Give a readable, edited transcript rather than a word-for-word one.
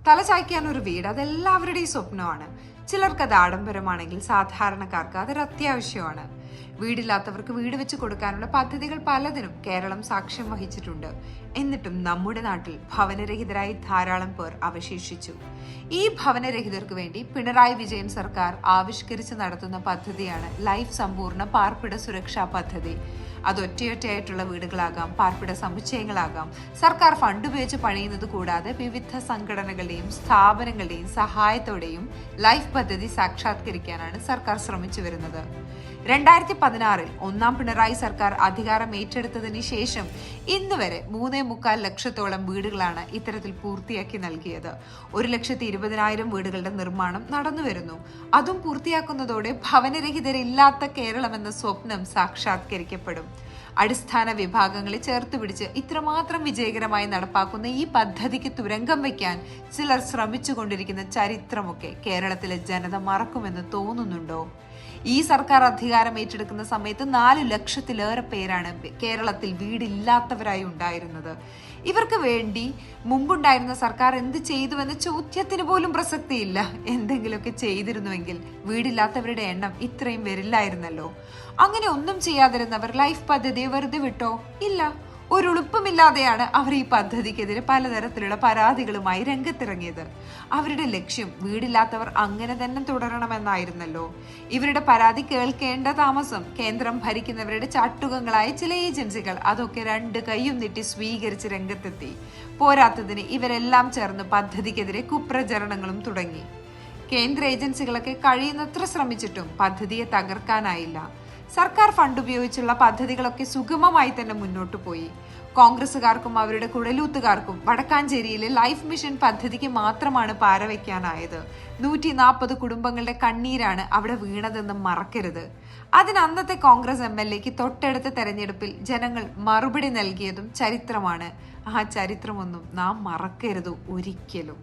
തലചായ്ക്കാൻ ഒരു വീട് അതെല്ലാവരുടെയും സ്വപ്നമാണ്. ചിലർക്കത് ആഡംബരമാണെങ്കിൽ സാധാരണക്കാർക്ക് അതൊരു അത്യാവശ്യമാണ്. വീടില്ലാത്തവർക്ക് വീട് വെച്ച് കൊടുക്കാനുള്ള പദ്ധതികൾ പലതിനും കേരളം സാക്ഷ്യം വഹിച്ചിട്ടുണ്ട്. എന്നിട്ടും നമ്മുടെ നാട്ടിൽ ഭവനരഹിതരായി ധാരാളം പേർ അവശേഷിച്ചു. ഈ ഭവനരഹിതർക്ക് വേണ്ടി പിണറായി വിജയൻ സർക്കാർ ആവിഷ്കരിച്ച് നടത്തുന്ന പദ്ധതിയാണ് ലൈഫ് സമ്പൂർണ്ണ പാർപ്പിട സുരക്ഷാ പദ്ധതി. അത് ഒറ്റയൊറ്റയായിട്ടുള്ള വീടുകളാകാം, പാർപ്പിട സമുച്ചയങ്ങളാകാം. സർക്കാർ ഫണ്ട് ഉപയോഗിച്ച് പണിയുന്നത് കൂടാതെ വിവിധ സംഘടനകളുടെയും സ്ഥാപനങ്ങളുടെയും സഹായത്തോടെയും ലൈഫ് പദ്ധതി സാക്ഷാത്കരിക്കാനാണ് സർക്കാർ ശ്രമിച്ചു വരുന്നത്. 2016 ഒന്നാം പിണറായി സർക്കാർ അധികാരം ഏറ്റെടുത്തതിന് ശേഷം ഇന്നുവരെ 3.25 ലക്ഷത്തോളം വീടുകളാണ് ഇത്തരത്തിൽ പൂർത്തിയാക്കി നൽകിയത്. 1,20,000 വീടുകളുടെ നിർമ്മാണം നടന്നുവരുന്നു. അതും പൂർത്തിയാക്കുന്നതോടെ ഭവനരഹിതരില്ലാത്ത കേരളം എന്ന സ്വപ്നം സാക്ഷാത്കരിക്കപ്പെടും. അടിസ്ഥാന വിഭാഗങ്ങളെ ചേർത്തുപിടിച്ച് ഇത്രമാത്രം വിജയകരമായി നടപ്പാക്കുന്ന ഈ പദ്ധതിക്ക് തുരങ്കം വയ്ക്കാൻ ചിലർ ശ്രമിച്ചുകൊണ്ടിരിക്കുന്ന ചരിത്രമൊക്കെ കേരളത്തിലെ ജനത മറക്കുമെന്ന് തോന്നുന്നുണ്ടോ? ഈ സർക്കാർ അധികാരം ഏറ്റെടുക്കുന്ന സമയത്ത് 4 ലക്ഷത്തിലേറെ പേരാണ് കേരളത്തിൽ വീടില്ലാത്തവരായി ഉണ്ടായിരുന്നത്. ഇവർക്ക് വേണ്ടി മുമ്പുണ്ടായിരുന്ന സർക്കാർ എന്ത് ചെയ്തുവെന്ന ചോദ്യത്തിന് പോലും പ്രസക്തിയില്ല. എന്തെങ്കിലുമൊക്കെ ചെയ്തിരുന്നുവെങ്കിൽ വീടില്ലാത്തവരുടെ എണ്ണം ഇത്രയും വരില്ലായിരുന്നല്ലോ. അങ്ങനെ ഒന്നും ചെയ്യാതിരുന്നവർ ലൈഫ് പദ്ധതിയെ വെറുതെ വിട്ടോ? ഇല്ല. ഒരു ഉളുപ്പുമില്ലാതെയാണ് അവർ ഈ പദ്ധതിക്കെതിരെ പലതരത്തിലുള്ള പരാതികളുമായി രംഗത്തിറങ്ങിയത്. അവരുടെ ലക്ഷ്യം വീടില്ലാത്തവർ അങ്ങനെ തന്നെ തുടരണമെന്നായിരുന്നല്ലോ. ഇവരുടെ പരാതി കേൾക്കേണ്ട താമസം കേന്ദ്രം ഭരിക്കുന്നവരുടെ ചാട്ടുകങ്ങളായ ചില ഏജൻസികൾ അതൊക്കെ 2 കൈയും നീട്ടി സ്വീകരിച്ച് രംഗത്തെത്തി. പോരാത്തതിന് ഇവരെല്ലാം ചേർന്ന് പദ്ധതിക്കെതിരെ കുപ്രചരണങ്ങളും തുടങ്ങി. കേന്ദ്ര ഏജൻസികളൊക്കെ കഴിയുന്നത്ര ശ്രമിച്ചിട്ടും പദ്ധതിയെ തകർക്കാനായില്ല. സർക്കാർ ഫണ്ട് ഉപയോഗിച്ചുള്ള പദ്ധതികളൊക്കെ സുഗമമായി തന്നെ മുന്നോട്ട് പോയി. കോൺഗ്രസുകാർക്കും അവരുടെ കുഴലൂത്തുകാർക്കും വടക്കാഞ്ചേരിയിലെ ലൈഫ് മിഷൻ പദ്ധതിക്ക് മാത്രമാണ് പാരവയ്ക്കാനായത്. 140 കുടുംബങ്ങളുടെ കണ്ണീരാണ് അവിടെ വീണതെന്ന് മറക്കരുത്. അതിന് അന്നത്തെ കോൺഗ്രസ് MLAക്ക് തൊട്ടടുത്ത തെരഞ്ഞെടുപ്പിൽ ജനങ്ങൾ മറുപടി നൽകിയതും ചരിത്രമാണ്. ആ ചരിത്രമൊന്നും നാം മറക്കരുത് ഒരിക്കലും.